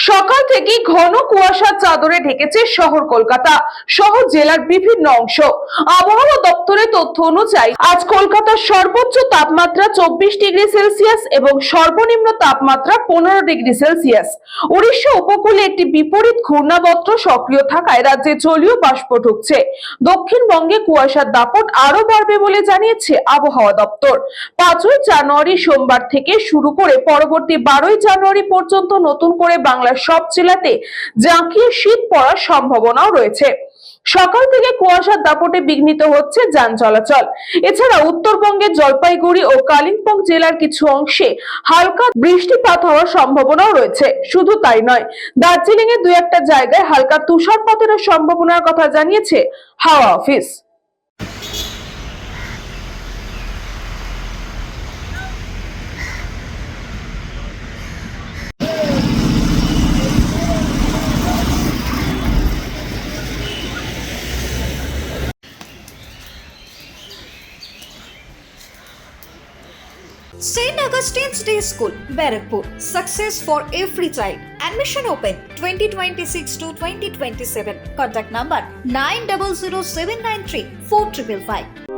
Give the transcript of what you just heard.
সকাল থেকে ঘন কুয়াশার চাদরে ঢেকেছে শহর কলকাতা সহ জেলার বিভিন্ন অংশ। আবহাওয়া দপ্তরের তথ্য অনুযায়ী আজ কলকাতার সর্বোচ্চ তাপমাত্রা 24 ডিগ্রি সেলসিয়াস এবং সর্বনিম্ন তাপমাত্রা 15 ডিগ্রি সেলসিয়াস। উড়িষ্যা উপকূলে একটি বিপরীত ঘূর্ণাবর্ত সক্রিয় থাকায় রাজ্যে জলীয় বাষ্প ঢুকছে। দক্ষিণবঙ্গে কুয়াশার দাপট আরো বাড়বে বলে জানিয়েছে আবহাওয়া দপ্তর। 5ই জানুয়ারি সোমবার থেকে শুরু করে পরবর্তী 12ই জানুয়ারি পর্যন্ত নতুন করে বাংলার সব জেলাতে জাঁকিয়ে শীত পড়ার সম্ভাবনাও রয়েছে। সকাল থেকে কুয়াশার দাপটে বিঘ্নিত হচ্ছে যান চলাচল। এছাড়া উত্তরবঙ্গের জলপাইগুড়ি ও কালিম্পং জেলার কিছু অংশে হালকা বৃষ্টিপাত হওয়ার সম্ভাবনাও রয়েছে। শুধু তাই নয়, দার্জিলিং এর দুই একটা জায়গায় হালকা তুষারপাতের সম্ভাবনার কথা জানিয়েছে হাওয়া office. St. Augustine's Day School, Barrackpur. Success for every child. Admission open 2026 to 2027. Contact number 900793 4555.